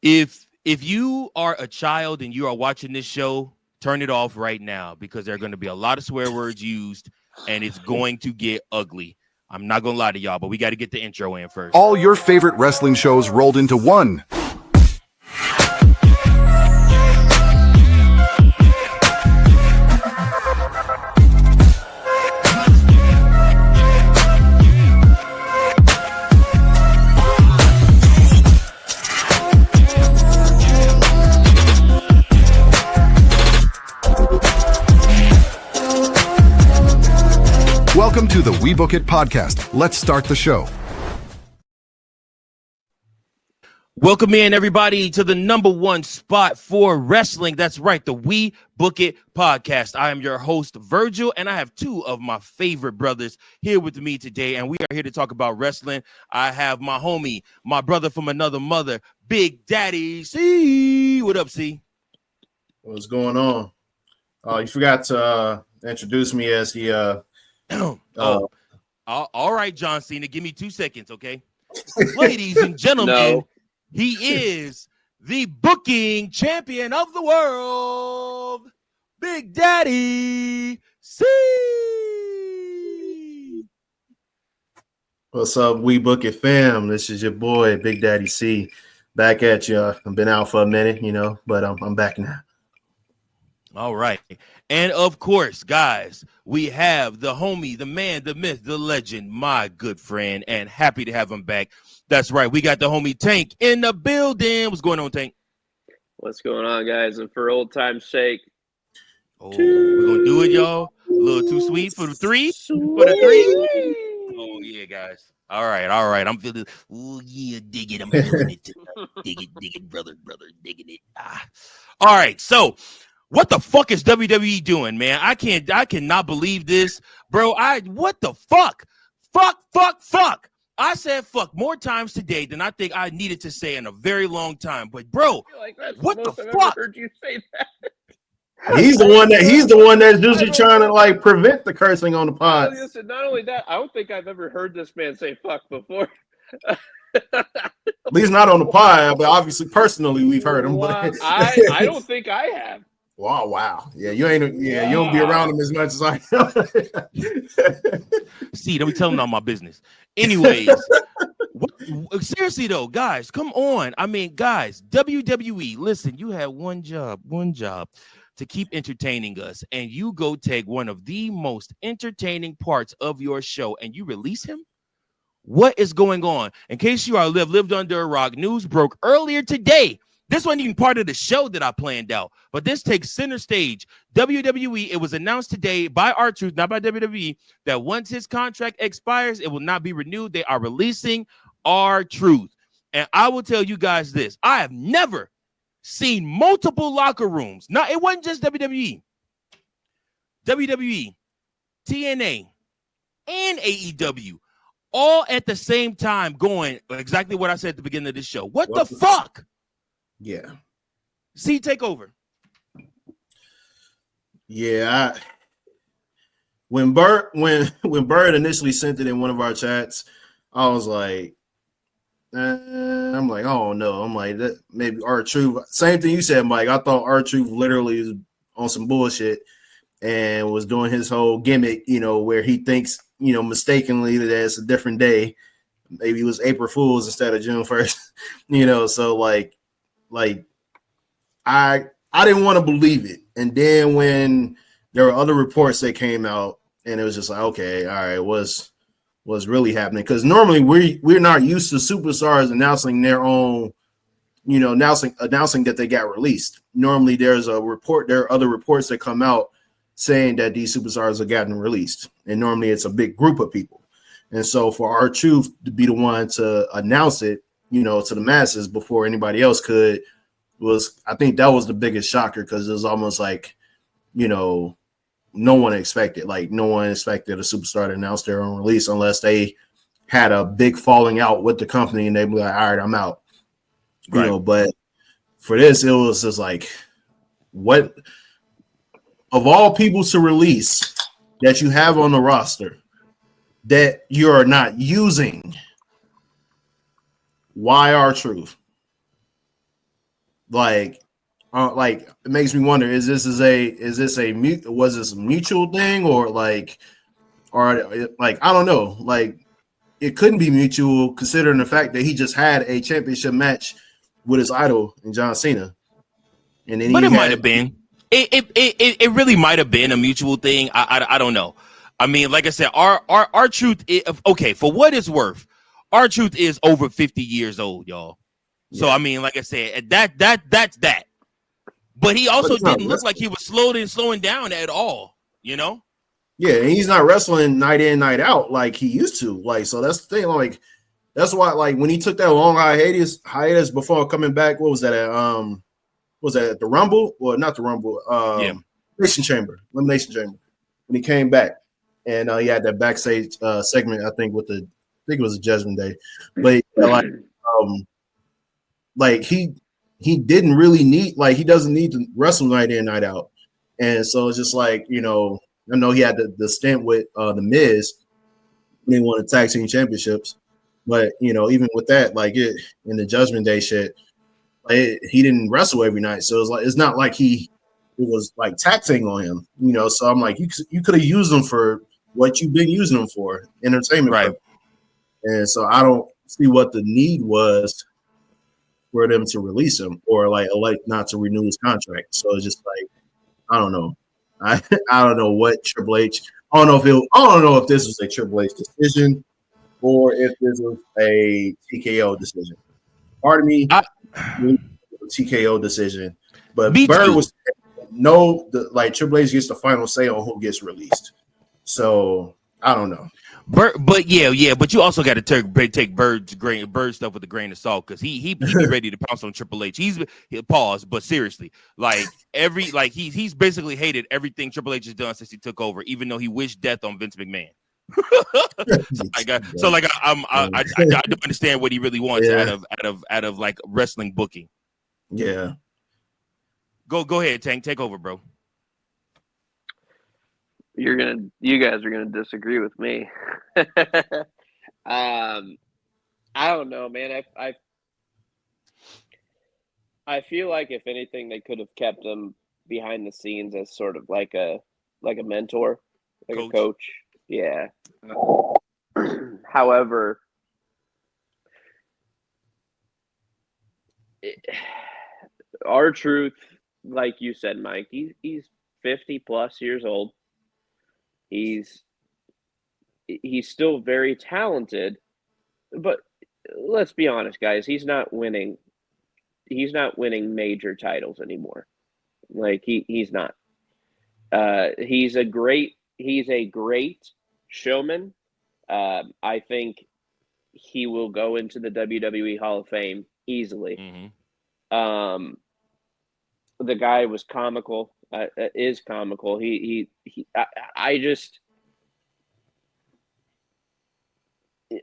If you are a child and you are watching this show, turn it off right now because there are going to be a lot of swear words used and it's going to get ugly. I'm not going to lie to y'all, but we got to get the intro in first. All your favorite wrestling shows rolled into one. Welcome to the WeBook It podcast. Let's start the show. Welcome in, everybody, to the number one spot for wrestling. That's right, the We Book It podcast. I am your host, Virgil, and I have two of my favorite brothers here with me today, and we are here to talk about wrestling. I have my homie, my brother from another mother, Big Daddy C. What up, C? What's going on? You forgot to introduce me as the all right, John Cena. Give me 2 seconds, okay? Ladies and gentlemen, he is the booking champion of the world, Big Daddy C. What's up, We Book It fam? This is your boy, Big Daddy C. Back at you. I've been out for a minute, but I'm back now. All right. And of course, guys, we have the homie, the man, the myth, the legend, my good friend, and happy to have him back. That's right. We got the homie Tank in the building. What's going on, Tank? What's going on, guys? And for old time's sake, we're going to do it, y'all. A little too sweet for the three. For the three. Oh, yeah, guys. All right. I'm feeling, dig it. I'm feeling it. Dig it, brother, digging it. All right, so what the fuck is WWE doing, man? I cannot believe this, bro. What the fuck? Fuck. I said fuck more times today than I think I needed to say in a very long time. But bro, what the fuck? Heard you say that. He's the one that's usually trying to prevent the cursing on the pod. Listen, not only that, I don't think I've ever heard this man say fuck before. At least not on the pod, but obviously personally we've heard him. Wow. But I don't think I have. Wow. Yeah, you ain't. Yeah, you don't be around him as much as I. See, don't be telling all my business. Anyways, seriously though, guys, come on. I mean, guys, WWE. Listen, you had one job to keep entertaining us, and you go take one of the most entertaining parts of your show, and you release him. What is going on? In case you are lived under a rock, news broke earlier today. This wasn't even part of the show that I planned out, but this takes center stage. WWE, it was announced today by R-Truth, not by WWE, that once his contract expires, it will not be renewed. They are releasing R-Truth. And I will tell you guys this. I have never seen multiple locker rooms. Now, it wasn't just WWE. WWE, TNA, and AEW, all at the same time going exactly what I said at the beginning of this show. What the fuck? Yeah. See, take over. Yeah. When Bert initially sent it in one of our chats, I was like, I'm like, oh no. I'm like, that maybe R-Truth. Same thing you said, Mike. I thought R-Truth literally is on some bullshit and was doing his whole gimmick, where he thinks, mistakenly that it's a different day. Maybe it was April Fool's instead of June 1st, so like I didn't want to believe it. And then when there were other reports that came out and it was just like, okay, all right, what's really happening? Because normally we're not used to superstars announcing their own, announcing that they got released. Normally there's a report, there are other reports that come out saying that these superstars have gotten released. And normally it's a big group of people. And so for R-Truth to be the one to announce it, to the masses before anybody else could, I think that was the biggest shocker, because it was almost like, no one expected a superstar to announce their own release unless they had a big falling out with the company and they'd be like, all right, I'm out. Right. But for this, it was just like, what of all people to release that you have on the roster that you're not using, why R-Truth? like it makes me wonder: was this a mutual thing, or like I don't know, like it couldn't be mutual considering the fact that he just had a championship match with his idol in John Cena, and then But it might have been. It really might have been a mutual thing. I don't know. I mean, like I said, our truth is, okay, for what it's worth, our truth is over 50 years old, y'all. So I mean, like I said, that's that. But he also didn't look like he was slowing down at all, you know? Yeah, and he's not wrestling night in, night out like he used to. Like, so that's the thing. Like, that's why, like, when he took that long hiatus before coming back, what was that at? Was that at the Rumble? Well, not the Rumble. Elimination Chamber. When he came back, and he had that backstage segment, I think it was a Judgment Day, but like he didn't really need, like, he doesn't need to wrestle night in, night out, and so it's just like, you know, I know he had the stint with the Miz when he won the tag team championships, but you know, even with that, like it in the Judgment Day shit, he didn't wrestle every night, so it's not like it was like taxing on him, you know. So I'm like, you could have used him for what you've been using him for, entertainment, right? And so I don't see what the need was for them to release him or like elect not to renew his contract. So it's just like, I don't know. I don't know what Triple H. I don't know if this was a Triple H decision or if this was a TKO decision. Part of me, TKO decision, but Bird was Triple H gets the final say on who gets released. So I don't know. But you also got to take Bird stuff with a grain of salt, because he be ready to pounce on Triple H. He'll pause, but seriously, like he's basically hated everything Triple H has done since he took over, even though he wished death on Vince McMahon. I don't understand what he really wants out of like wrestling booking. Yeah. Go ahead, Tank. Take over, bro. You guys are gonna disagree with me. I don't know, man. I feel like if anything, they could have kept him behind the scenes as sort of like a mentor, like a coach. Yeah. However, R-Truth, like you said, Mike, he's 50 plus years old. He's still very talented, but let's be honest, guys. He's not winning major titles anymore. Like he's not. He's a great showman. I think he will go into the WWE Hall of Fame easily. Mm-hmm. The guy was comical. Is comical.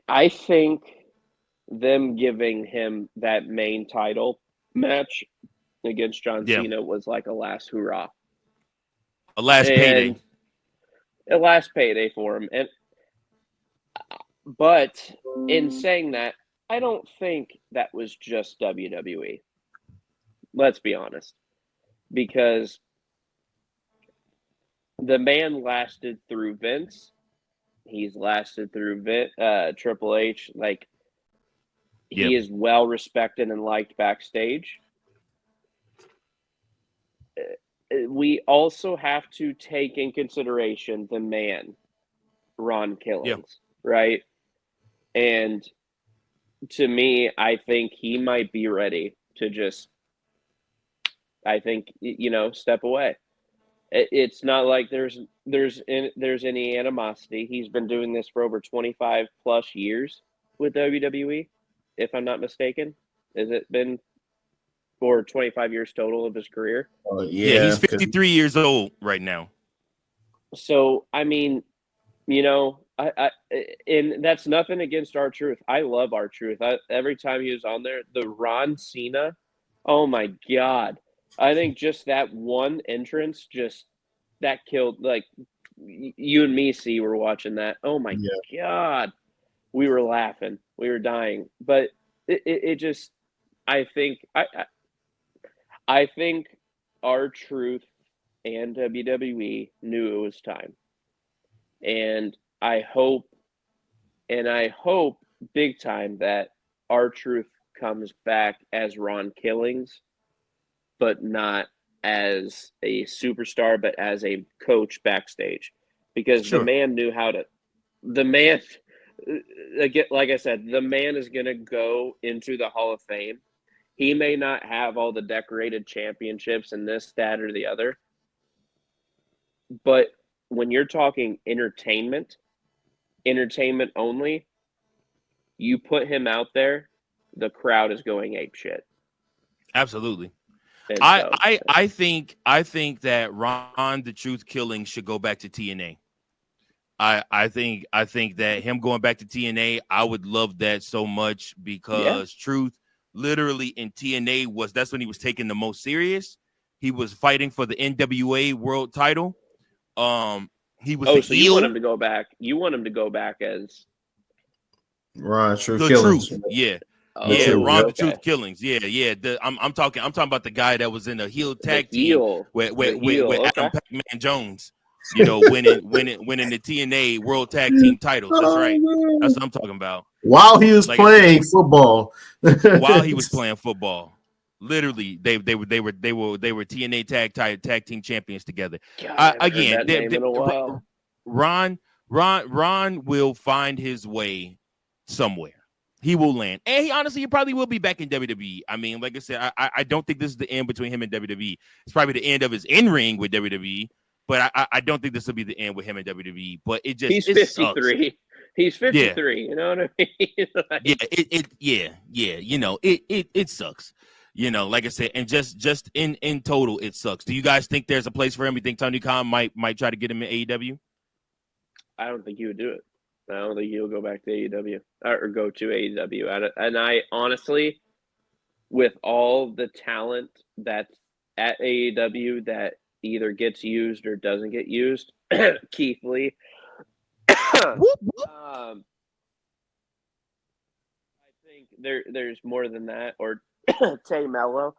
I think them giving him that main title match against John Cena was like a last hurrah. A last payday for him. But in saying that, I don't think that was just WWE. Let's be honest. Because the man lasted through Vince. He's lasted through Triple H. Like, he is well respected and liked backstage. We also have to take in consideration the man, Ron Killings, right? And to me, I think he might be ready to just, step away. It's not like there's any animosity. He's been doing this for over 25 plus years with WWE, if I'm not mistaken. Has it been for 25 years total of his career? Yeah, he's 53 years old right now. So, I mean, I and that's nothing against R-Truth. I love R-Truth. Every time he was on there, the Ron Cena, oh my God. I think just that one entrance, that killed, like, you and me, were watching that. Oh my God. We were laughing. We were dying. But it just, I think, I think R-Truth and WWE knew it was time. And I hope big time that R-Truth comes back as Ron Killings, but not as a superstar, but as a coach backstage. Because Sure. the man knew how to – the man – like I said, the man is going to go into the Hall of Fame. He may not have all the decorated championships and this, that, or the other. But when you're talking entertainment only, you put him out there, the crowd is going apeshit. Absolutely. And I think that Ron the Truth Killing should go back to TNA. I think that him going back to TNA, I would love that so much because Truth literally in TNA that's when he was taken the most serious. He was fighting for the NWA world title. He was the so heel. you want him to go back. You want him to go back as Ron Truth the Killings. Truth. Yeah. Oh, Yeah, Ron the okay. Truth Killings. Yeah. I'm talking about the guy that was in the heel tag The heel. team with Okay. Adam Pac-Man Jones. You know, winning the TNA World Tag Team titles. That's right. That's what I'm talking about. While he was playing football. While he was playing football. Literally, they were TNA tag team champions together. God, Again, Ron will find his way somewhere. He will land, and he probably will be back in WWE. I mean, like I said, I don't think this is the end between him and WWE. It's probably the end of his in-ring with WWE, but I don't think this will be the end with him and WWE. But he's 53. Sucks. He's 53. You know what I mean? You know, it sucks. You know, like I said, and just in total, it sucks. Do you guys think there's a place for him? You think Tony Khan might try to get him in AEW? I don't think he would do it. I don't think he'll go back to AEW or go to AEW. And I honestly, with all the talent that's at AEW that either gets used or doesn't get used, Keith Lee. Whoop, whoop. I think there's more than that, or Tay Mello.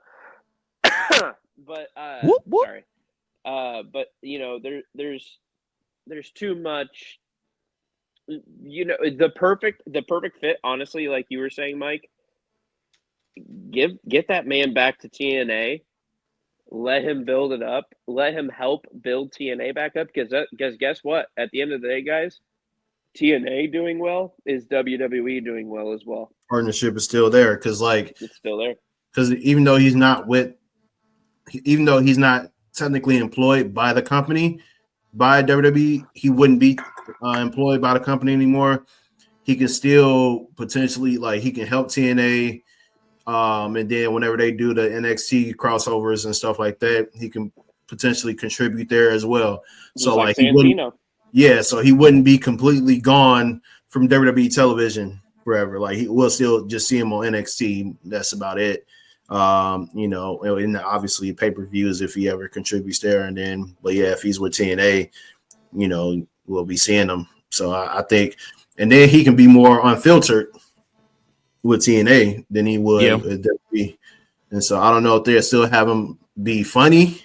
But whoop, whoop. sorry. But you know, there's too much. You know, the perfect fit, honestly, like you were saying, Mike. Get that man back to TNA. Let him build it up. Let him help build TNA back up. Because guess what? At the end of the day, guys, TNA doing well is WWE doing well as well. Partnership is still there because, it's still there. Because even though he's not technically employed by the company, by WWE, he wouldn't be employed by the company anymore. He can still potentially he can help TNA. And then whenever they do the NXT crossovers and stuff like that, he can potentially contribute there as well. So he wouldn't, so he wouldn't be completely gone from WWE television forever. We'll still just see him on NXT. That's about it. You know, and obviously pay-per-views if he ever contributes there. And then, if he's with TNA, you know, we'll be seeing him. So I think, and then he can be more unfiltered with TNA than he would with WWE. And so I don't know if they'll still have him be funny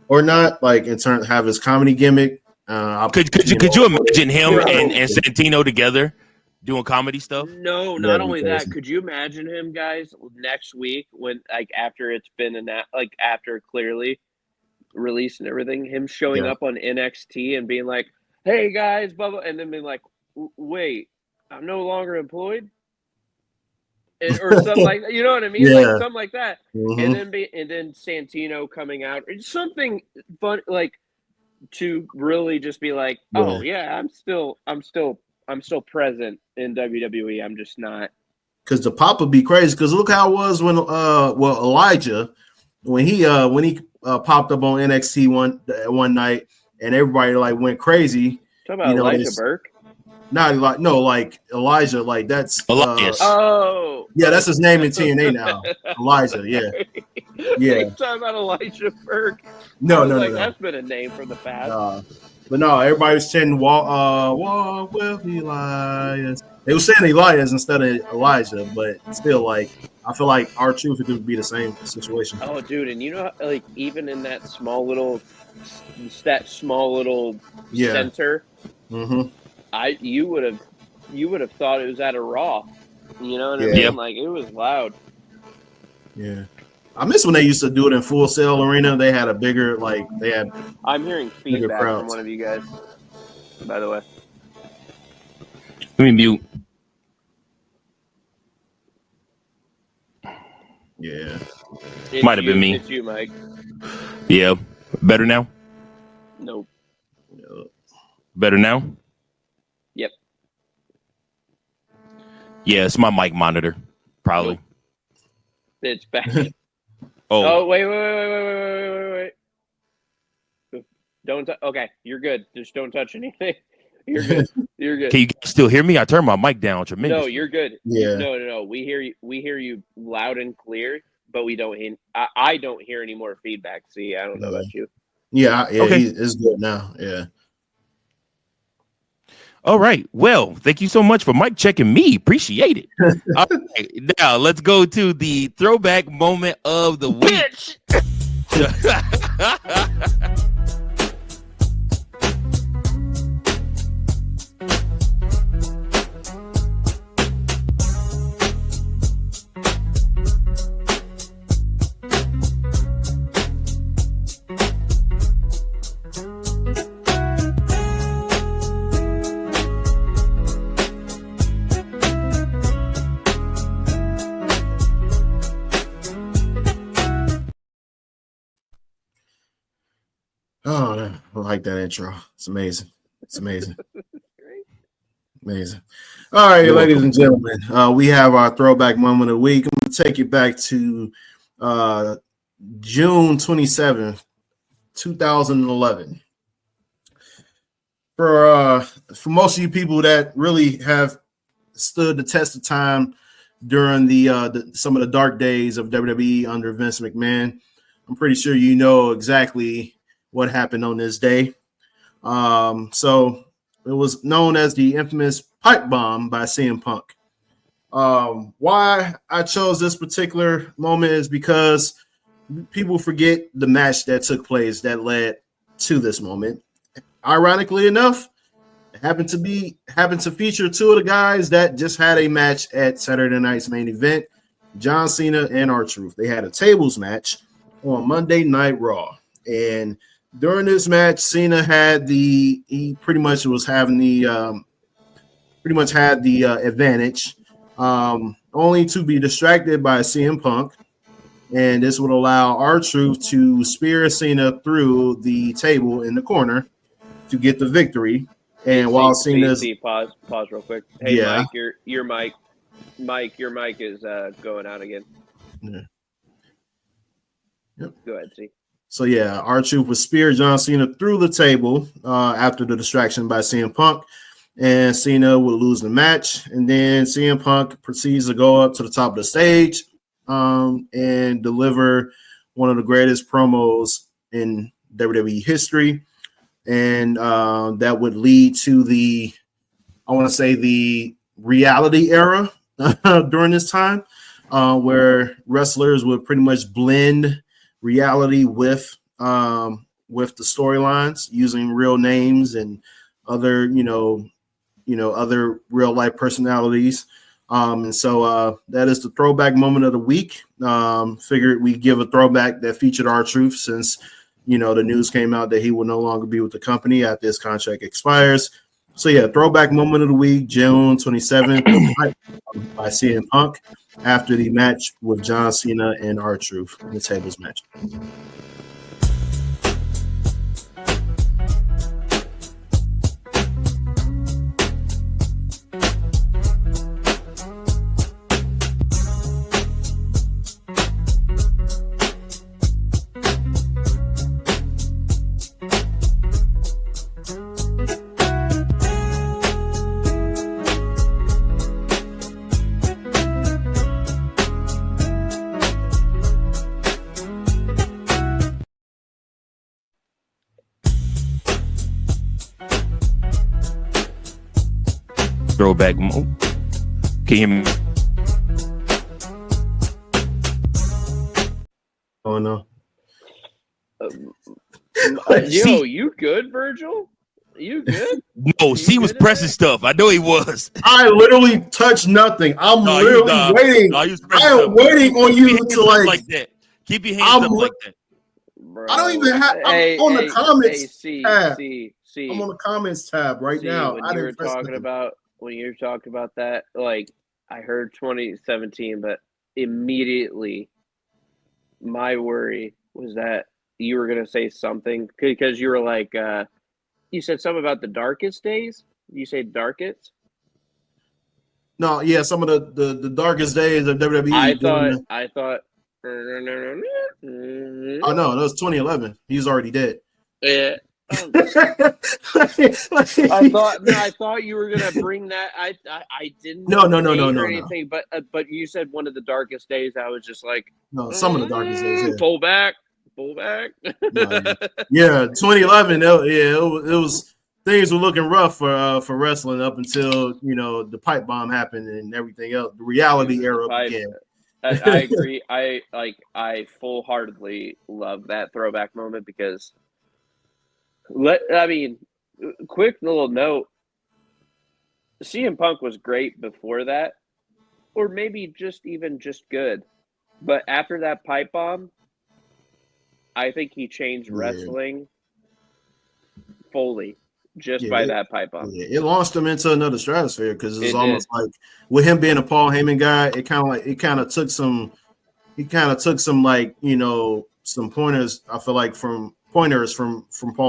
or not, in terms of have his comedy gimmick. Could you imagine him and Santino together doing comedy stuff? No, not only that. Could you imagine him, guys, next week when after it's been after clearly released and everything, him showing up on NXT and being like, "Hey guys, blah blah," and then being like, "Wait, I'm no longer employed." Or something like that, you know what I mean? Something like that. Mm-hmm. And then Santino coming out, or something fun, to really just be like, "Oh yeah, I'm still present in WWE. I'm just not." Because the pop would be crazy. Because look how it was when Elijah, when he popped up on NXT one night, and everybody went crazy. Talking about Elijah Burke. Not Elijah, that's Elias. That's his name in TNA now. Elijah, yeah. You're talking about Elijah Burke. No. That's been a name from the past. But no, everybody was saying walk with Elias. They were saying Elias instead of Elijah, but still I feel like R-Truth it would be the same situation. Oh, dude, and like even in that small little center, you would have thought it was at a Raw. You know what I mean? Like it was loud. Yeah. I miss when they used to do it in Full Sail Arena. They had a bigger I'm hearing feedback from one of you guys. By the way, let me mute. Yeah. Might have been me. It's you, Mike. Yeah. Better now? Nope. Better now? Yep. Yeah, it's my mic monitor. Probably. Nope. It's back. Oh, wait. Don't okay, you're good. Just don't touch anything. You're good. You're good. Can you still hear me? I turned my mic down tremendously. No, you're good. Yeah. No. We hear you loud and clear, but we don't hear. I don't hear any more feedback. See, I don't know about you. Yeah. Okay. It's good now. Yeah. All right. Well, thank you so much for mic checking me. Appreciate it. All right. Now let's go to the throwback moment of the week. Oh, I like that intro. It's amazing. Amazing. All right, ladies and gentlemen, we have our throwback moment of the week. I'm going to take you back to June 27th, 2011. For most of you people that really have stood the test of time during some of the dark days of WWE under Vince McMahon, I'm pretty sure you know exactly what happened on this day. So it was known as the infamous pipe bomb by CM Punk. Why I chose this particular moment is because people forget the match that took place that led to this moment. Ironically enough, it happened to feature two of the guys that just had a match at Saturday Night's Main Event, John Cena and R-Truth. They had a tables match on Monday Night Raw, and during this match, Cena had the advantage, only to be distracted by CM Punk, and this would allow R-Truth to spear Cena through the table in the corner to get the victory. And while Cena's pause real quick. Hey, yeah. Mike, your mic is going out again. Yeah. Yep. Go ahead, see. So yeah, R-Truth would spear John Cena through the table after the distraction by CM Punk, and Cena would lose the match. And then CM Punk proceeds to go up to the top of the stage and deliver one of the greatest promos in WWE history, and that would lead to the reality era during this time, where wrestlers would pretty much blend reality with the storylines using real names and other other real life personalities, and so that is the throwback moment of the week. Figured we give a throwback that featured R-Truth, since the news came out that he will no longer be with the company after his contract expires. So yeah, throwback moment of the week, June 27th by CM Punk after the match with John Cena and R-Truth in the tables match. Throwback mode. Can you hear me? Oh no. Yo, you good, Virgil? You good? No, C was pressing stuff. I know he was. I literally touched nothing. I'm literally waiting. I am waiting on you to like that. Keep your hands up like that. Bro. I don't even have. I'm on the comments tab. See. I'm on the comments tab right now. When you were talking about that, like I heard 2017, but immediately my worry was that you were gonna say something because you were like, you said something about the darkest days. You say darkest? No, yeah, some of the darkest days of WWE. I thought. Oh no, that was 2011. He's already dead. Yeah. I thought you were gonna bring that. I didn't. No. Anything, but you said one of the darkest days. I was just like, no, some of the darkest days. Yeah. Pull back. Yeah, 2011. It was things were looking rough for wrestling up until the pipe bomb happened and everything else. The reality era began. I agree. I full-heartedly love that throwback moment because. Quick little note. CM Punk was great before that, or maybe just good. But after that pipe bomb, I think he changed wrestling fully by that pipe bomb. Yeah, it launched him into another stratosphere because it's almost like with him being a Paul Heyman guy, it kind of took some like some pointers. I feel like from Paul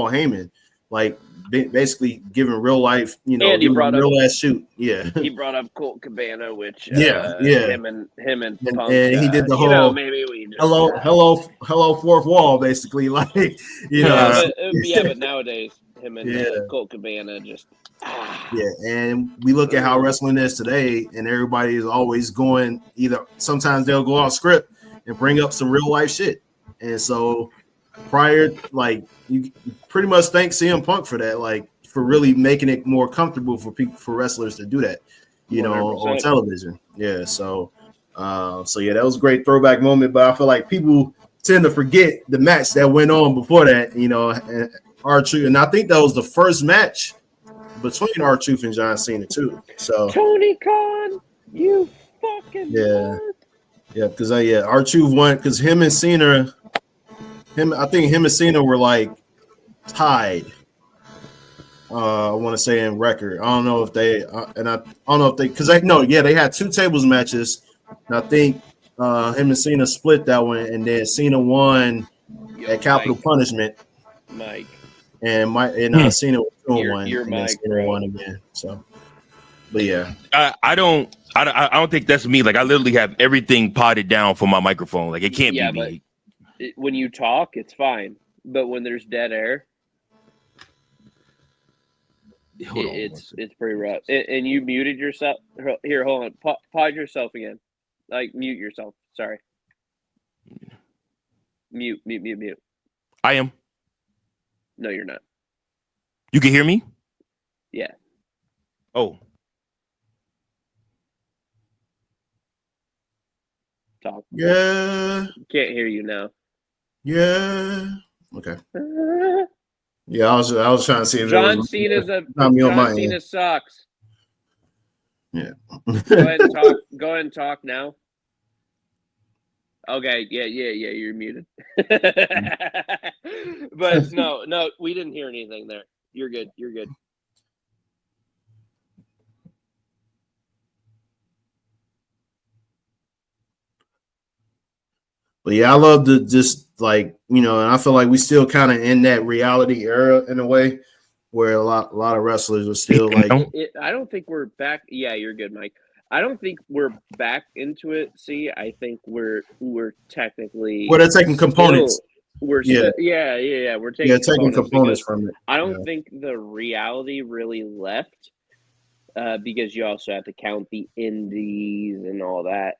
Heyman, like basically giving real life, and he brought up real ass shoot. Yeah, he brought up Colt Cabana, which him and Punk, and he did the whole maybe we just, hello fourth wall, basically, like but nowadays him and Colt Cabana just and we look at how wrestling is today, and everybody is always going sometimes they'll go off script and bring up some real life shit, and so. Prior, like you pretty much thank CM Punk for that, like for really making it more comfortable for wrestlers to do that, 100%. On television. Yeah, so that was a great throwback moment. But I feel like people tend to forget the match that went on before that, and R-Truth, and I think that was the first match between R-Truth and John Cena too. So Tony Khan, you fucking because R-Truth won because him and Cena. I think him and Cena were like tied. I want to say in record. I don't know if they because they had two tables matches. And I think him and Cena split that one, and then Cena won at Capital Punishment. Mike and Cena was 2-1, and then Cena won again. So, but yeah, I don't think that's me. Like I literally have everything potted down for my microphone. Like it can't be me. When you talk, it's fine, but when there's dead air, it's pretty rough. And you muted yourself. Here, hold on. Pause yourself again. Like mute yourself. Sorry. Mute. I am. No, you're not. You can hear me? Yeah. Oh. Talk. Yeah. Can't hear you now. Yeah. Okay. Yeah, I was trying to see if John Cena sucks. Yeah. Go ahead and talk now. Okay, yeah, you're muted. But no, we didn't hear anything there. You're good. But yeah, I love to just and I feel like we still kind of in that reality era in a way where a lot of wrestlers are still like. I don't think we're back. Yeah, you're good, Mike. I don't think we're back into it. See, I think we're technically. Well, they're taking components. We're taking components from it. I don't think the reality really left because you also have to count the indies and all that.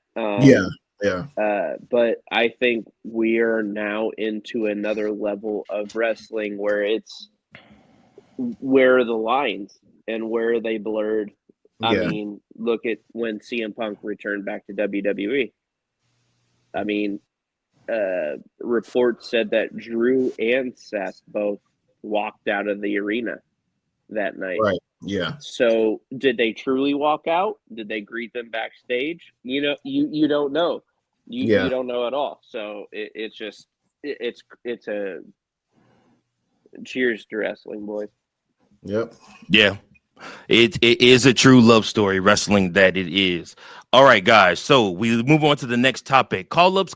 But I think we are now into another level of wrestling where where are the lines and where are they blurred? I mean, look at when CM Punk returned back to WWE. I mean, reports said that Drew and Seth both walked out of the arena that night. Right. Yeah. So did they truly walk out? Did they greet them backstage? You know, you don't know. You don't know at all. So it's a cheers to wrestling, boys. Yep. Yeah. It is a true love story, wrestling that it is. All right, guys. So we move on to the next topic. Call-ups.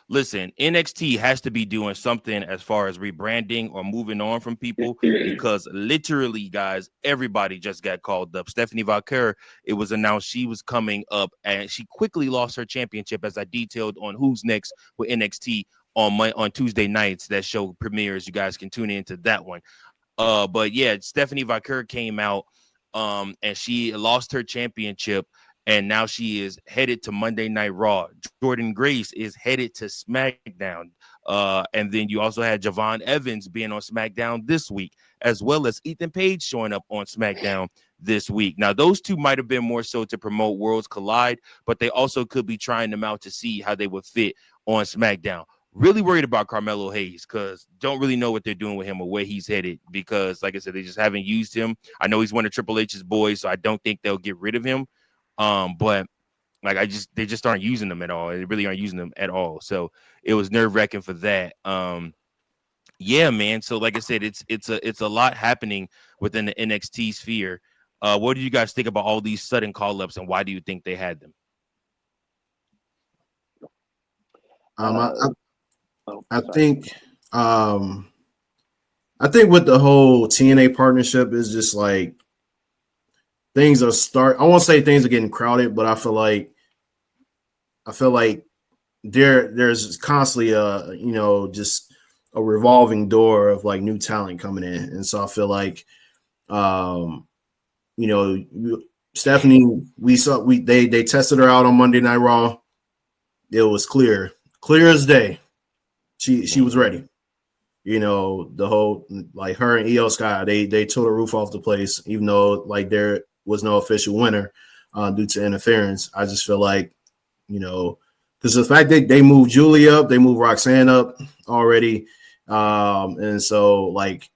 Listen, NXT has to be doing something as far as rebranding or moving on from people because literally, guys, everybody just got called up. Stephanie Valkyrie, it was announced she was coming up and she quickly lost her championship, as I detailed on Who's Next with NXT on Tuesday nights. That show premieres. You guys can tune into that one. But yeah, Stephanie Valkyrie came out and she lost her championship, and now she is headed to Monday Night Raw. Jordan Grace is headed to SmackDown. And then you also had Javon Evans being on SmackDown this week, as well as Ethan Page showing up on SmackDown this week. Now, those two might have been more so to promote Worlds Collide, but they also could be trying them out to see how they would fit on SmackDown. Really worried about Carmelo Hayes because don't really know what they're doing with him or where he's headed because, like I said, they just haven't used him. I know he's one of Triple H's boys, so I don't think they'll get rid of him. But like they just aren't using them at all. They really aren't using them at all. So it was nerve-wracking for that. Yeah, man. So like I said, it's a lot happening within the NXT sphere. What do you guys think about all these sudden call-ups, and why do you think they had them? I think with the whole TNA partnership is just like things are I won't say things are getting crowded, but I feel like there's constantly just a revolving door of like new talent coming in. And so I feel like Stephanie, they tested her out on Monday Night Raw. It was clear as day. She was ready. The whole like her and Io Sky, they tore the roof off the place, even though like there was no official winner due to interference. I just feel like, because the fact that they moved Julie up, they moved Roxanne up already. And so like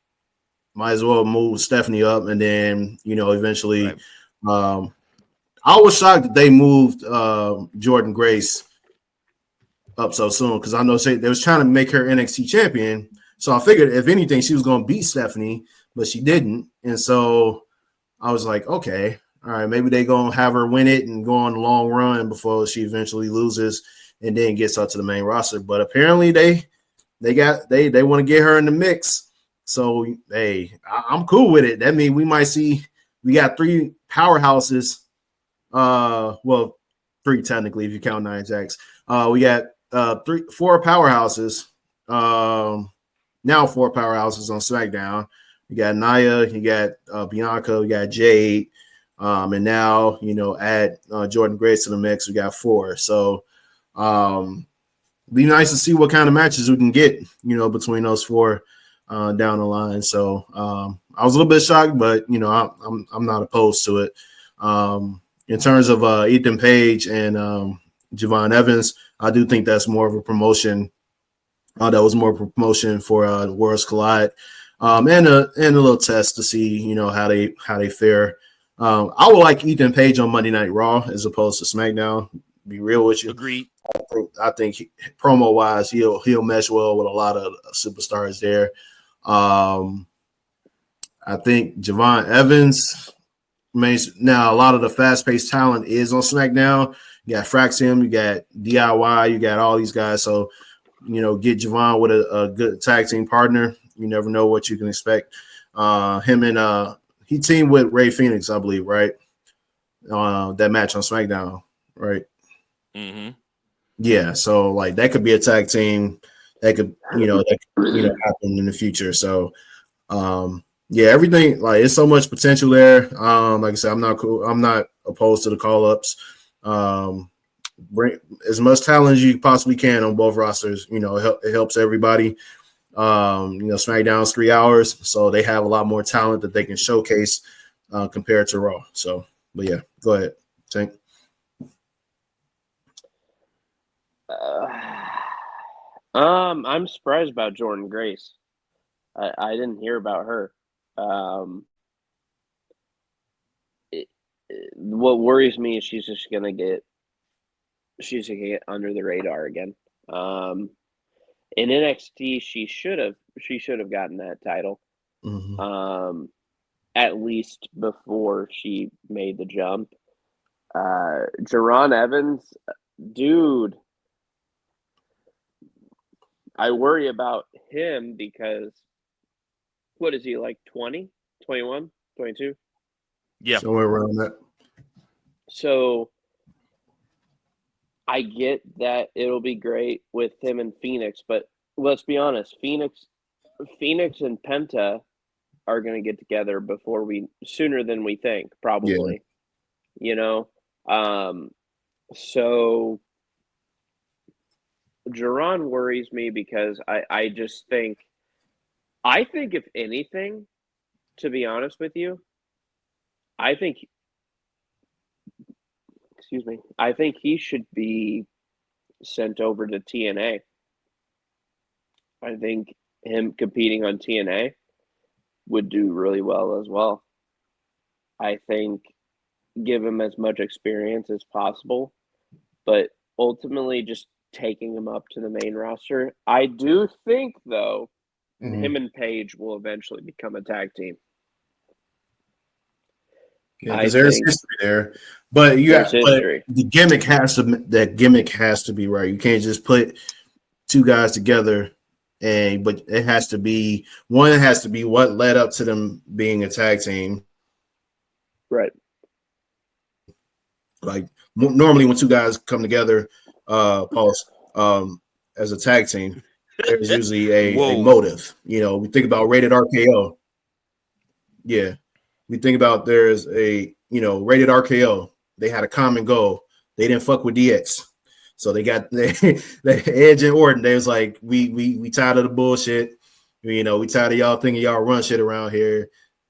might as well move Stephanie up. And then, eventually right. I was shocked that they moved Jordan Grace up so soon because I know they was trying to make her NXT champion. So I figured if anything, she was going to beat Stephanie, but she didn't. And so I was like, okay, all right, maybe they going to have her win it and go on a long run before she eventually loses and then gets up to the main roster. But apparently they want to get her in the mix. So, hey, I'm cool with it. That means we got three powerhouses. Well, three technically if you count Nia Jax. We got 4 powerhouses. Now 4 powerhouses on SmackDown. You got Nia, you got Bianca, you got Jade, and now add Jordan Grace to the mix. We got 4. So be nice to see what kind of matches we can get, between those 4 down the line. So I was a little bit shocked, but I'm not opposed to it. In terms of Ethan Page and Javon Evans, I do think that's more of a promotion. That was more of a promotion for the Worlds Collide, and a little test to see how they fare. I would like Ethan Page on Monday Night Raw as opposed to SmackDown. Be real with you. Agreed. I think promo wise, he'll mesh well with a lot of superstars there. I think Javon Evans. Now a lot of the fast-paced talent is on SmackDown. You got Fraxium, you got DIY, you got all these guys. So, get Javon with a good tag team partner. You never know what you can expect. Him and he teamed with Rey Fenix, I believe, right? That match on SmackDown, right? Mm-hmm. Yeah. So like that could be a tag team that could happen in the future. So, yeah, everything like it's so much potential there. Like I said, I'm not opposed to the call ups. Bring as much talent as you possibly can on both rosters. It helps everybody. SmackDown's 3 hours, so they have a lot more talent that they can showcase compared to Raw. So, but yeah, go ahead, Tank. I'm surprised about Jordan Grace. I didn't hear about her. What worries me is she's gonna get under the radar again. In NXT, she should have gotten that title. Mm-hmm. At least before she made the jump. Jerron Evans, dude, I worry about him because what is he, like 20, 21, 22? Yeah. Somewhere around that. So I get that it'll be great with him and Phoenix, but let's be honest, Phoenix and Penta are going to get together sooner than we think, probably. Yeah. So Jerron worries me because I just think if anything, to be honest with you, I think he should be sent over to TNA. I think him competing on TNA would do really well as well. I think give him as much experience as possible, but ultimately just taking him up to the main roster. I do think, though, him and Paige will eventually become a tag team. Yeah, because there's history there, but the gimmick has to be right. You can't just put two guys together, but it has to be what led up to them being a tag team, right? Like normally when two guys come together, as a tag team, there's usually a motive. We think about Rated RKO. Yeah, we think about there's a Rated RKO. They had a common goal. They didn't fuck with DX, so they got the Edge and Orton. They was like, we tired of the bullshit. We tired of y'all thinking y'all run shit around here.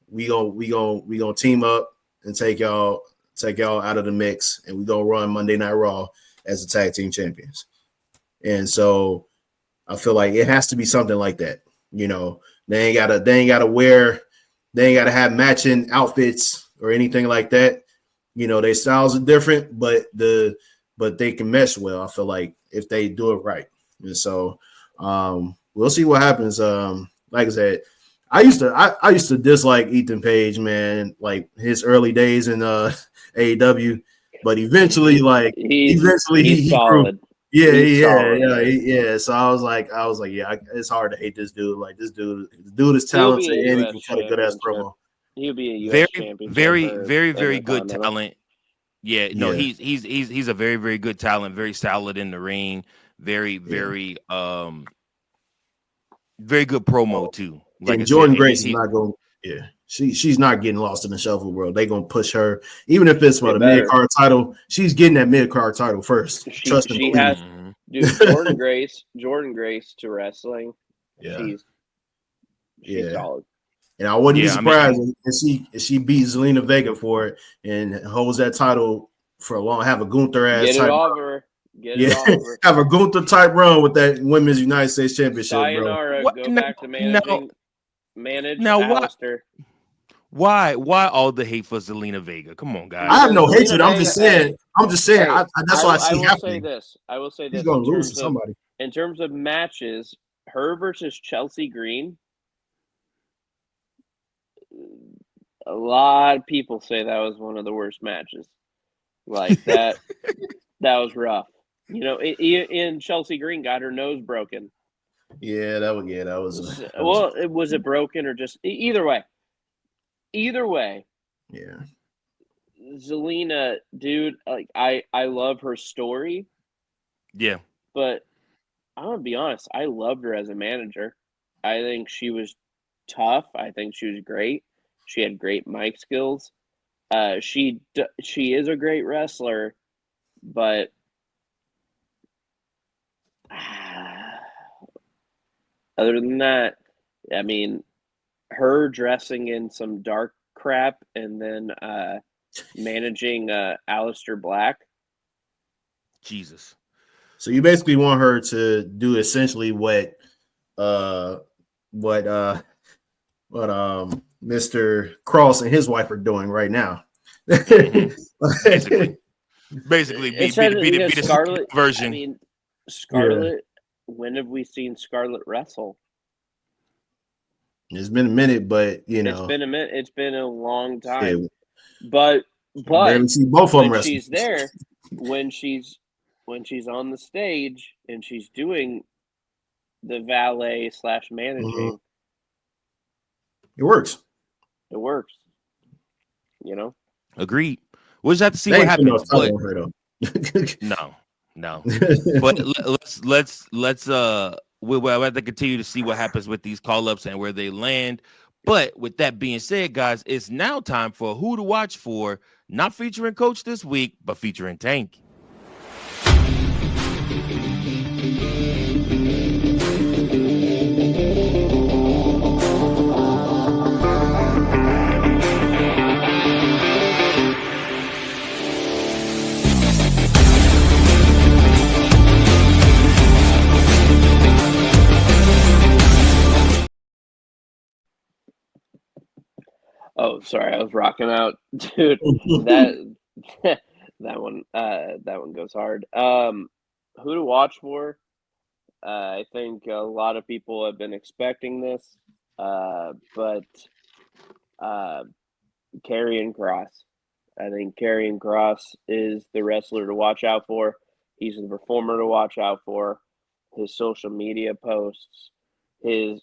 We gonna team up and take y'all out of the mix, and we gonna run Monday Night Raw as the tag team champions. And so I feel like it has to be something like that. They ain't gotta have matching outfits or anything like that. Their styles are different, but they can mesh well. I feel like if they do it right. And so we'll see what happens. Like I said, I used to dislike Ethan Page, man, like his early days in AEW, but eventually he solid. Grew. Yeah. So I was like, yeah, it's hard to hate this dude. Like this dude is talented and he can cut a good ass promo. He'll be a US champion. Very good talent. Yeah, no, he's a very, very good talent, very solid in the ring, very good promo too. Like and Jordan Grace is not going. Yeah, she's not getting lost in the shuffle world. They're gonna push her, even if it's for the mid card title. She's getting that mid card title first. Trust and believe. Has, dude. Jordan Grace to wrestling. Yeah, she's solid. And I wouldn't be surprised if she beat Zelina Vega for it and holds that title for a long. Have a Gunther ass. Get it off her. Have a Gunther type run with that Women's United States Championship, Sayonara, bro. Go back to manage now Alistair. Why all the hate for Zelina Vega? Come on, guys. I have no hatred. I'm just saying. That's why I see happening. I will say this. He's going to lose to somebody. In terms of matches, her versus Chelsea Green. A lot of people say that was one of the worst matches. Like that, that was rough. And Chelsea Green got her nose broken. Yeah, that was. Was it broken or just either way? Either way. Yeah. Zelina, dude, like I love her story. Yeah. But I'm gonna be honest, I loved her as a manager. I think she was tough. I think she was great. She had great mic skills. She is a great wrestler, but other than that, I mean, her dressing in some dark crap and then managing Aleister Black. Jesus. So you basically want her to do essentially what Mr. Cross and his wife are doing right now. Basically be the Scarlett version. I mean, Scarlett. Yeah. When have we seen Scarlett wrestle? It's been a minute, but it's been a minute. It's been a long time. Yeah. But barely see both of them when she's there, when she's on the stage and she's doing the valet / managing, it works. It works. You know. Agreed. We'll just have to see what happens. But no. But we'll have to continue to see what happens with these call-ups and where they land. But with that being said, guys, it's now time for Who to Watch For, not featuring Coach this week, but featuring Tank. Oh, sorry, I was rocking out, dude. that one goes hard. Who to watch for? I think a lot of people have been expecting this, but Karrion Kross. I think Karrion Kross is the wrestler to watch out for. He's the performer to watch out for. His social media posts, his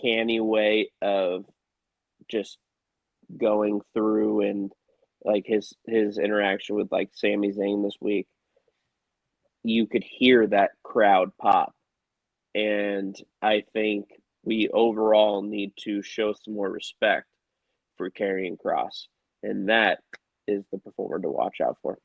canny way of just going through and like his interaction with like Sami Zayn this week, you could hear that crowd pop. And I think we overall need to show some more respect for Karrion Kross, and that is the performer to watch out for.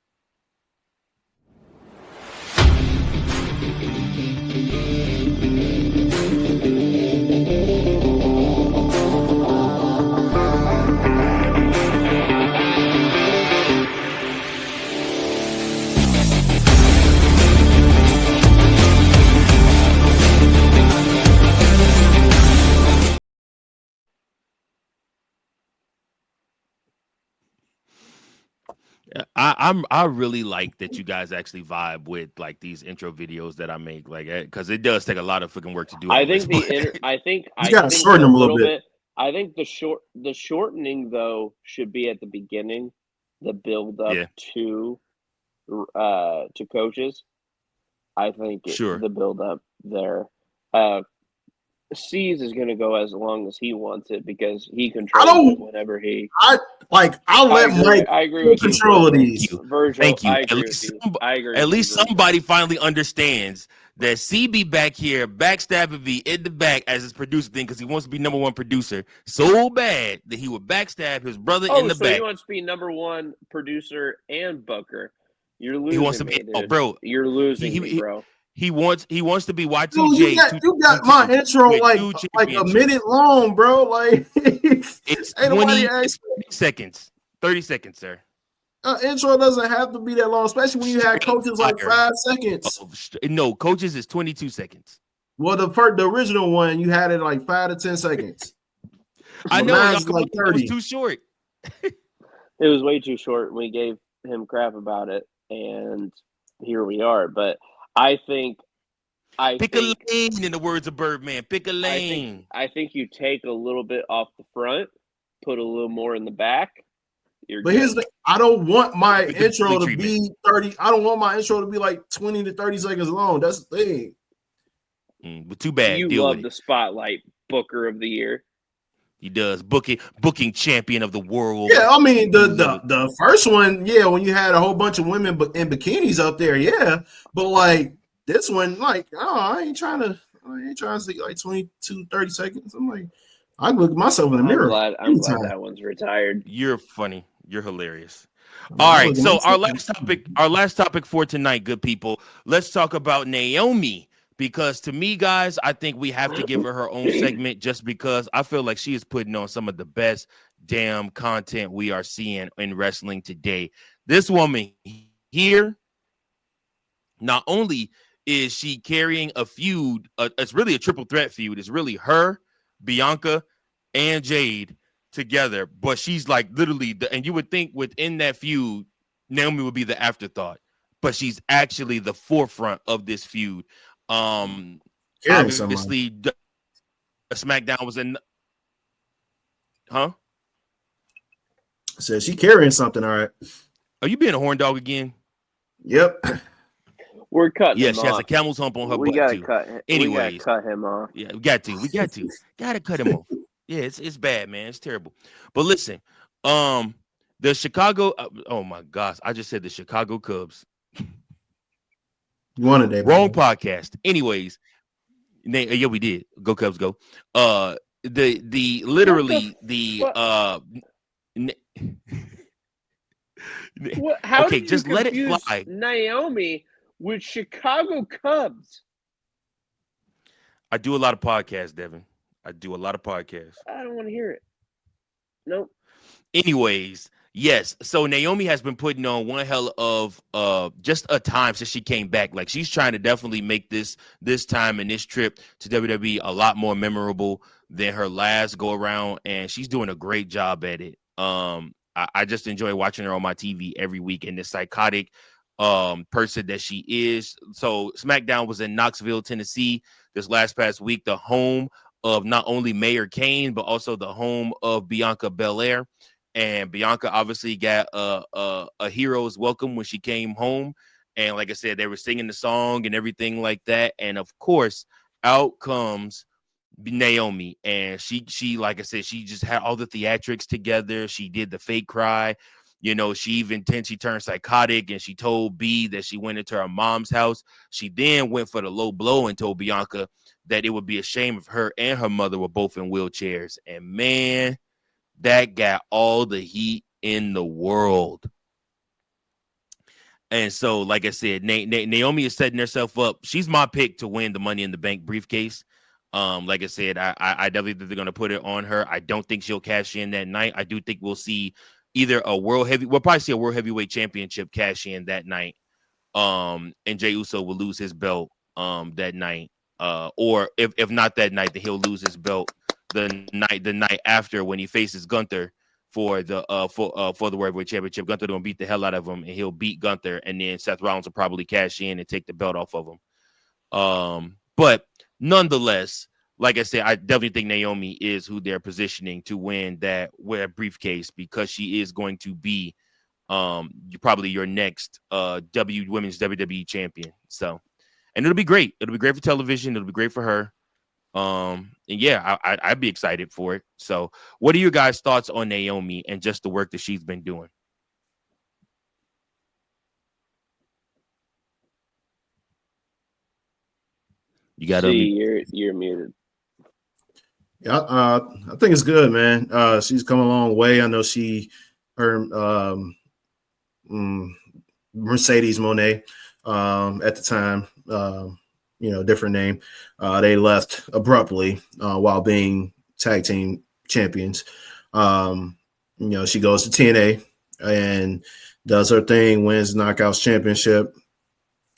I really like that you guys actually vibe with like these intro videos that I make, like, because it does take a lot of freaking work to do. I think I think you gotta shorten them a little bit. I think the shortening though should be at the beginning, the build up to coaches. I think the build up there. C's is going to go as long as he wants it because he controls it whenever he. I'll let Mike. I agree with control of these. Virgil, Thank you. I agree. At least somebody finally understands that C be back here, backstabbing me in the back as his producer thing because he wants to be number one producer so bad that he would backstab his brother in the back. He wants to be number one producer and booker. You're losing. He wants to be, bro. You're losing, bro. He wants to be Y2J. Dude, you got my intro like a minute long, bro. Like it's 20 seconds. 30 seconds, sir. Intro doesn't have to be that long, especially when you had coaches like 5 seconds. No, coaches is 22 seconds. Well, the original one you had it like 5 to 10 seconds. I know like 30. It was too short. It was way too short. We gave him crap about it, and here we are. But I think pick a lane, in the words of Birdman. Pick a lane. I think you take a little bit off the front, put a little more in the back. But here's the I don't want my intro to be 30. I don't want my intro to be like 20 to 30 seconds long. That's the thing. But too bad. You love the spotlight, Booker of the Year. He does booking champion of the world. Yeah, I mean the first one, when you had a whole bunch of women in bikinis up there, but like this one, like I ain't trying to see like 22, 30 seconds. I'm like, I look at myself in the mirror. I'm glad that one's retired. You're funny. You're hilarious. All right, so our last topic for tonight, good people. Let's talk about Naomi. Because to me, guys, I think we have to give her own segment just because I feel like she is putting on some of the best damn content we are seeing in wrestling today. This woman here not only is she carrying a feud, it's really a triple threat feud. It's really her, Bianca, and Jade together, but she's like literally and you would think within that feud, Naomi would be the afterthought, but she's actually the forefront of this feud. Carrying Obviously, somebody. SmackDown was in, huh? Says she carrying something. All right. Are you being a horn dog again? Yep. We're cutting Yeah, him she off. has a camel's hump on her We butt gotta too. cut. Anyways, We gotta cut him off. yeah, gotta cut him off. Yeah, it's bad, man. It's terrible. But listen, the Chicago. Oh my gosh, I just said the Chicago Cubs. One of them. Wrong podcast. Anyways, yeah, we did. Go Cubs, go. The literally the How okay, did just you let it confuse fly. Naomi with Chicago Cubs? I do a lot of podcasts, Devin. I do a lot of podcasts. I don't want to hear it. Nope. Anyways, yes. So Naomi has been putting on one hell of just a time since she came back. Like she's trying to definitely make this time and this trip to WWE a lot more memorable than her last go around, and she's doing a great job at it. I just enjoy watching her on my TV every week, and this psychotic person that she is. So SmackDown was in Knoxville, Tennessee this past week, the home of not only Mayor Kane, but also the home of Bianca Belair. And Bianca obviously got a hero's welcome when she came home. And like I said, they were singing the song and everything like that. And of course, out comes Naomi. And she like I said, she just had all the theatrics together. She did the fake cry. You know, she turned psychotic, and she told B that she went into her mom's house. She then went for the low blow and told Bianca that it would be a shame if her and her mother were both in wheelchairs. And man, that got all the heat in the world. And so, like I said, Naomi is setting herself up. She's my pick to win the Money in the Bank briefcase. Like I said, I definitely think they're going to put it on her. I don't think she'll cash in that night. I do think we'll see either we'll probably see a world heavyweight championship cash in that night. And Jey Uso will lose his belt that night. Or if not that night, then he'll lose his belt the night after when he faces Gunther for the World Heavyweight Championship. Gunther gonna beat the hell out of him, and he'll beat Gunther, and then Seth Rollins will probably cash in and take the belt off of him. But nonetheless, like I said, I definitely think Naomi is who they're positioning to win that briefcase, because she is going to be probably your next women's WWE champion. So, and it'll be great. It'll be great for television. It'll be great for her. And yeah, I'd be excited for it. So what are your guys' thoughts on Naomi and just the work that she's been doing? You got you're muted. Yeah, I think it's good, man. She's come a long way. I know her Mercedes Monet at the time, different name. They left abruptly while being tag team champions. She goes to TNA and does her thing, wins the Knockouts Championship,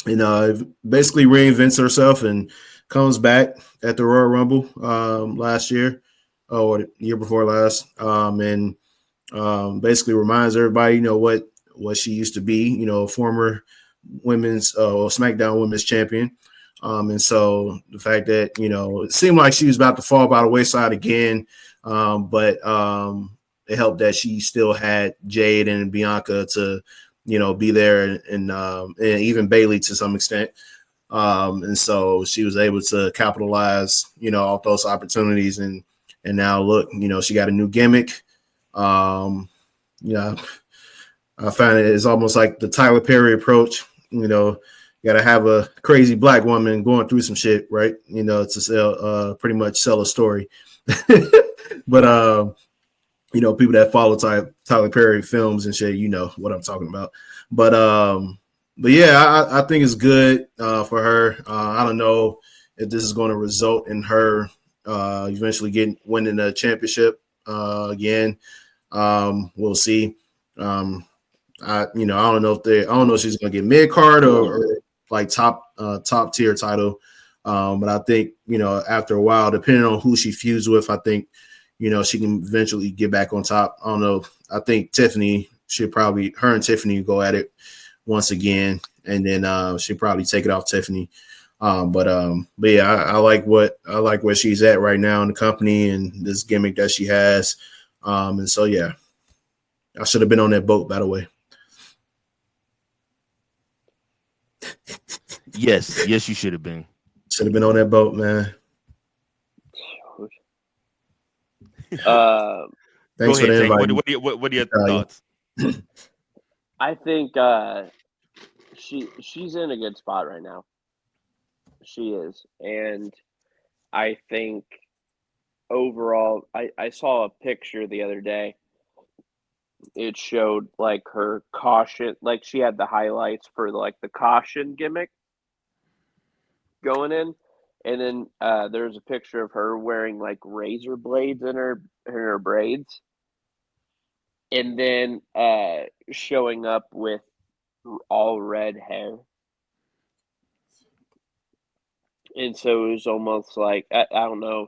and basically reinvents herself and comes back at the Royal Rumble last year, or the year before last, and basically reminds everybody, what she used to be, former women's SmackDown Women's Champion. And so the fact that, it seemed like she was about to fall by the wayside again, but it helped that she still had Jade and Bianca to, be there, and even Bayley to some extent. And so she was able to capitalize, off those opportunities. And now look, she got a new gimmick. I find it's almost like the Tyler Perry approach. You got to have a crazy black woman going through some shit, right? To sell, pretty much sell a story. But people that follow Tyler Perry films and shit, what I'm talking about. But yeah, I think it's good for her. I don't know if this is going to result in her eventually winning the championship again. We'll see. I don't know if she's going to get mid card or like top tier title. But I think, after a while, depending on who she feuds with, I think, she can eventually get back on top. I don't know. I think Tiffany should probably, her and Tiffany go at it once again, and then she'll probably take it off Tiffany. But yeah, I like where she's at right now in the company and this gimmick that she has. And so, yeah, I should have been on that boat, by the way. Yes, you should have been. Should have been on that boat, man. Thanks for the invite. What are your thoughts? I think she's in a good spot right now. She is, and I think overall, I saw a picture the other day. It showed like her caution, like she had the highlights for like the caution gimmick going in, and then there's a picture of her wearing like razor blades in her braids, and then showing up with all red hair. And so it was almost like I don't know.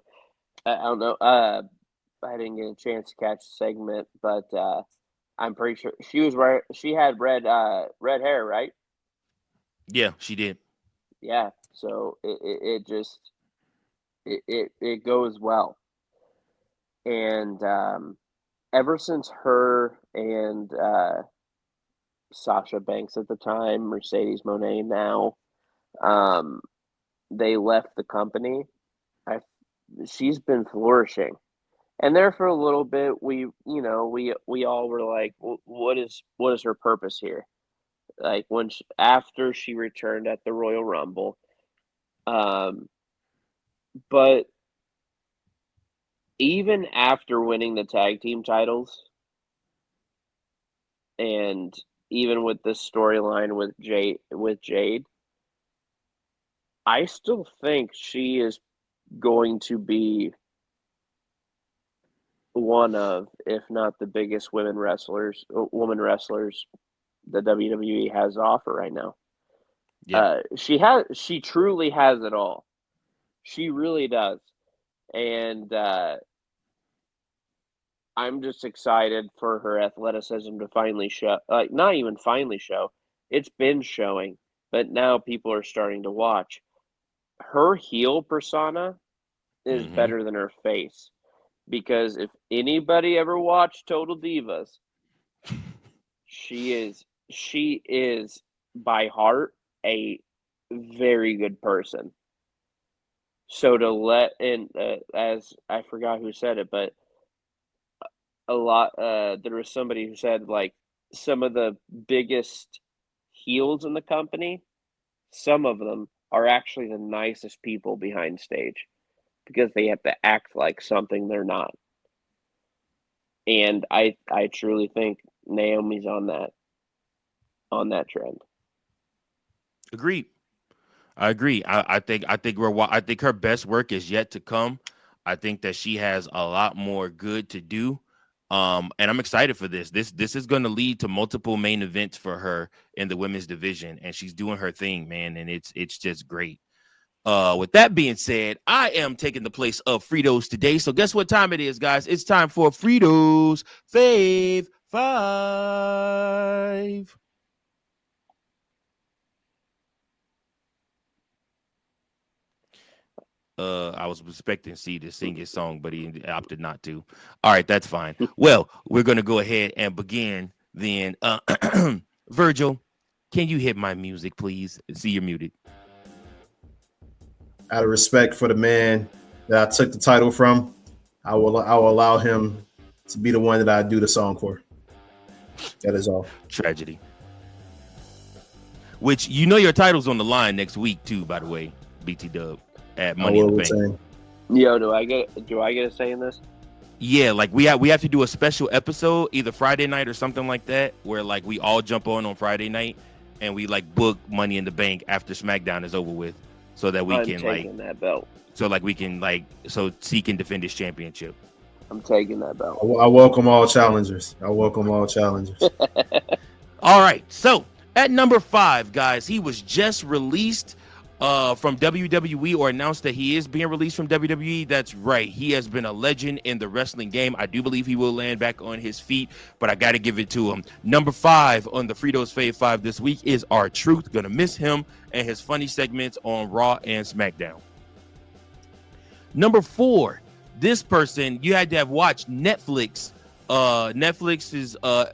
I didn't get a chance to catch the segment, but I'm pretty sure she had red hair, right? Yeah, she did. Yeah, so it goes well, and ever since her and Sasha Banks at the time, Mercedes Moné now, they left the company. She's been flourishing, and there for a little bit, we all were like, what is her purpose here? Like after she returned at the Royal Rumble, but even after winning the tag team titles, and even with this storyline with Jade, I still think she is going to be one of, if not the biggest women wrestlers the WWE has to offer right now. Yeah. She truly has it all. She really does. And I'm just excited for her athleticism to finally show. Like, not even finally show. It's been showing, but now people are starting to watch. Her heel persona is better than her face, because if anybody ever watched Total Divas, she is by heart a very good person. So to let in, as I forgot who said it, but there was somebody who said, like, some of the biggest heels in the company, some of them are actually the nicest people behind stage, because they have to act like something they're not. And I truly think Naomi's on that trend. Agreed. I agree. I think her best work is yet to come. I think that she has a lot more good to do. And I'm excited for this. This is going to lead to multiple main events for her in the women's division, and she's doing her thing, man, and it's just great. With that being said, I am taking the place of Fritos today. So guess what time it is, guys? It's time for Fritos Fave 5. I was expecting C to sing his song, but he opted not to. All right, that's fine. Well, we're going to go ahead and begin then. Virgil, can you hit my music, please? See, you're muted. Out of respect for the man that I took the title from, I will allow him to be the one that I do the song for. That is all. Tragedy. Which, your title's on the line next week too, by the way, BT Dub at Money in the Bank. Yo, do I get a say in this? Yeah, like we have to do a special episode either Friday night or something like that, where like we all jump on Friday night and we like book Money in the Bank after SmackDown is over with, so that we can taking that belt. So like we can so C can defend his championship. I'm taking that belt. I welcome all challengers. All right, so At number 5, guys, he was just released from WWE, or announced that he is being released from WWE. That's right. He has been a legend in the wrestling game. I do believe he will land back on his feet, but I got to give it to him. Number 5 on the Fritos Fave 5 this week is R-Truth. Gonna miss him and his funny segments on Raw and SmackDown. Number 4, this person you had to have watched Netflix's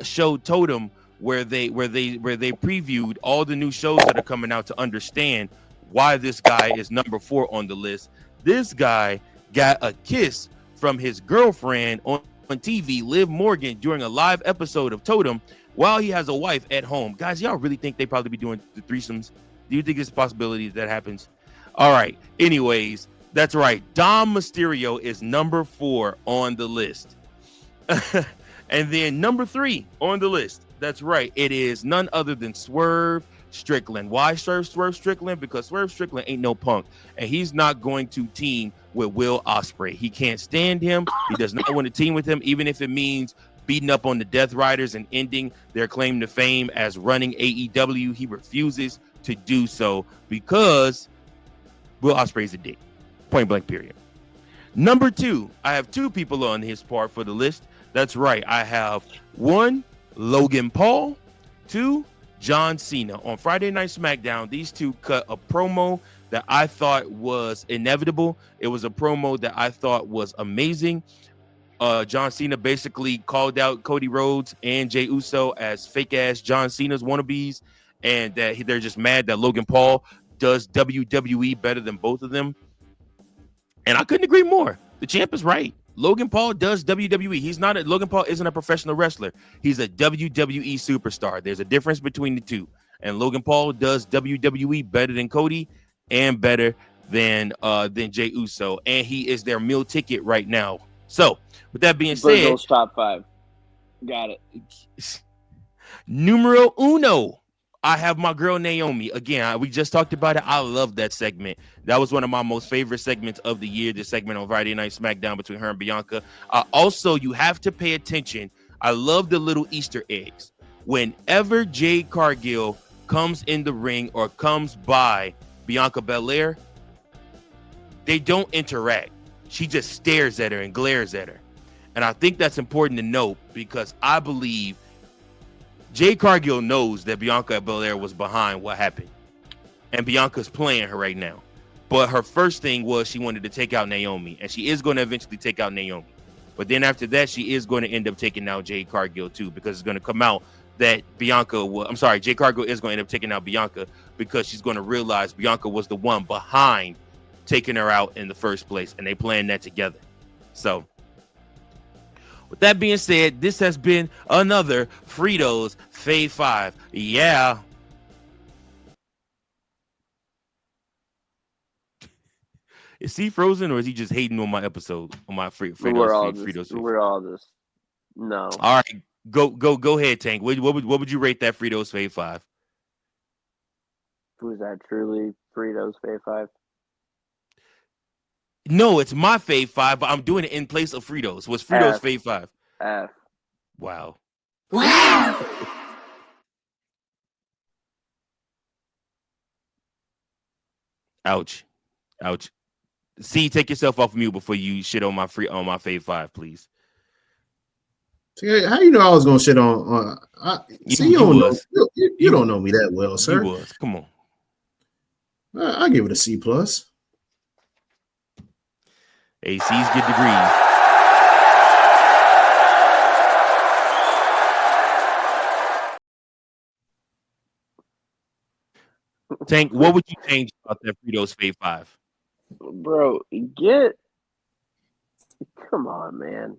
show Totem, where they previewed all the new shows that are coming out to understand why this guy is number 4 on the list. This guy got a kiss from his girlfriend on TV, Liv Morgan, during a live episode of Totem while he has a wife at home. Guys, y'all really think they probably be doing the threesomes? Do you think there's a possibility that happens? All right. Anyways, that's right. Dom Mysterio is number 4 on the list. And then number 3 on the list, that's right, it is none other than Swerve Strickland. Why Swerve Strickland? Because Swerve Strickland ain't no punk, and he's not going to team with Will Ospreay. He can't stand him. He does not want to team with him, even if it means beating up on the Death Riders and ending their claim to fame as running AEW. He refuses to do so because Will Ospreay is a dick. Point blank, period. Number 2, I have 2 people on his part for the list. That's right. I have 1, Logan Paul, 2, John Cena. On Friday Night SmackDown, these 2 cut a promo that I thought was inevitable. It was a promo that I thought was amazing. John Cena basically called out Cody Rhodes and Jey Uso as fake-ass John Cena's wannabes, and that they're just mad that Logan Paul does WWE better than both of them. And I couldn't agree more. The champ is right. Logan Paul does WWE. Logan Paul isn't a professional wrestler. He's a WWE superstar. There's a difference between the two. And Logan Paul does WWE better than Cody and better than Jey Uso. And he is their meal ticket right now. So, with that being said, Virgil's top 5. Got it. Numero uno. I have my girl Naomi. Again, we just talked about it. I love that segment. That was one of my most favorite segments of the year, this segment on Friday Night SmackDown between her and Bianca. Also, you have to pay attention. I love the little Easter eggs. Whenever Jade Cargill comes in the ring or comes by Bianca Belair, they don't interact. She just stares at her and glares at her. And I think that's important to note because I believe Jade Cargill knows that Bianca Belair was behind what happened. And Bianca's playing her right now. But her first thing was she wanted to take out Naomi. And she is going to eventually take out Naomi. But then after that, she is going to end up taking out Jade Cargill too. Because it's going to come out that Jade Cargill is going to end up taking out Bianca. Because she's going to realize Bianca was the one behind taking her out in the first place. And they planned that together. So, with that being said, this has been another Fritos Fave 5. Yeah. Is he frozen or is he just hating on my episode? On my Fritos? We're all just no. All right, go ahead, Tank. What would you rate that Fritos Fave 5? Was that truly Fritos Fave 5? No, it's my Fave 5, but I'm doing it in place of Fritos. What's Fritos F. Fave 5? F. Wow. Ouch. See, take yourself off mute before you shit on my Fave 5, please. How you know I was gonna shit on? You don't know me that well, sir. You was. Come on. I give it a C+. Hey, C's get degrees. Tank, what would you change about that Fritos Fave 5? Bro, come on, man.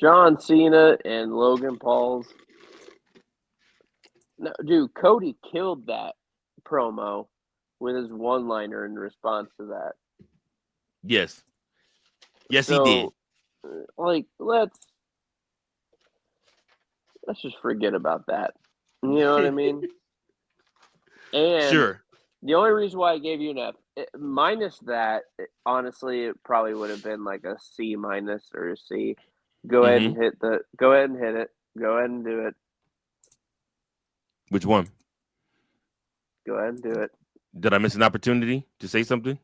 John Cena and Logan Paul's. No, dude, Cody killed that promo with his one-liner in response to that. Yes, he did. Like, let's just forget about that. You know what I mean? And sure. The only reason why I gave you an F, minus that, honestly, it probably would have been like a C- or a C. Go ahead and hit it. Go ahead and do it. Which one? Go ahead and do it. Did I miss an opportunity to say something?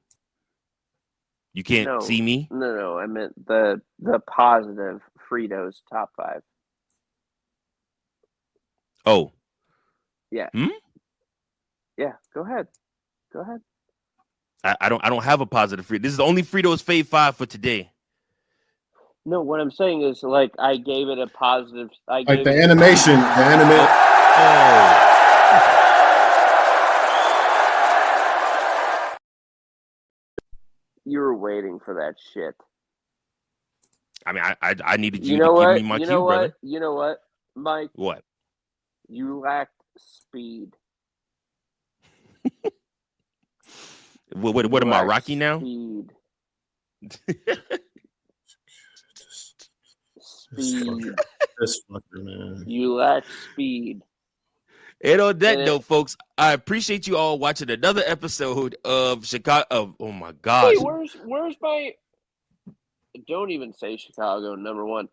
You can't see me? No. I meant the positive Fritos top 5. Oh. Yeah. Yeah. Go ahead. I don't have a positive Frito. This is the only Fritos Fave 5 for today. No, what I'm saying is like I gave it a positive. Like the animation. Oh. You were waiting for that shit. I mean, I needed you to give me my cue, brother. You know what, Mike? What? You lacked speed. What am I, Rocky now? Speed. This fucker, man. You lack speed. And on that note, folks, I appreciate you all watching another episode of Chicago. Oh my gosh. Hey, where's my? Don't even say Chicago #1.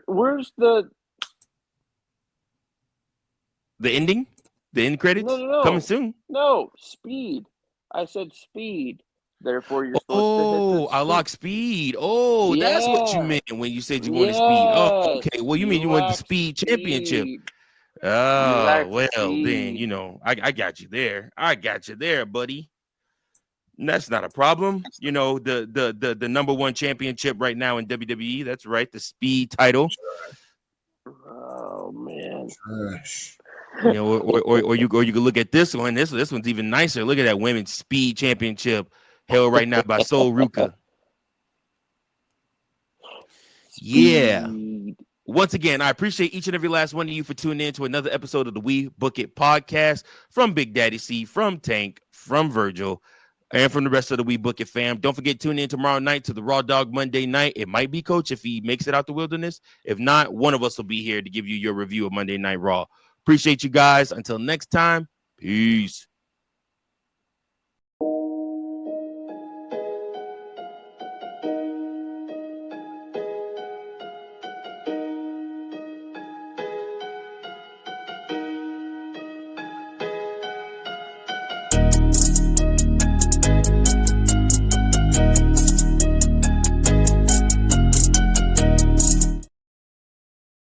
Where's the ending? The end credits? No. Coming soon. No, speed. I said speed. Therefore, you're supposed to hit the speed. I lock speed. Oh, yeah. That's what you meant when you said you wanted speed. Oh, okay. Well, you mean you want the speed championship. Oh, well, then, I got you there. I got you there, buddy. That's not a problem. The #1 championship right now in WWE. That's right. The speed title. Oh, man. Gosh. Or you could look at this one. This one's even nicer. Look at that women's speed championship held right now by Sol Ruka. Yeah. Once again, I appreciate each and every last one of you for tuning in to another episode of the We Book It podcast from Big Daddy C, from Tank, from Virgil, and from the rest of the We Book It fam. Don't forget, tune in tomorrow night to the Raw Dog Monday night. It might be Coach if he makes it out the wilderness. If not, one of us will be here to give you your review of Monday Night Raw. Appreciate you guys. Until next time, peace.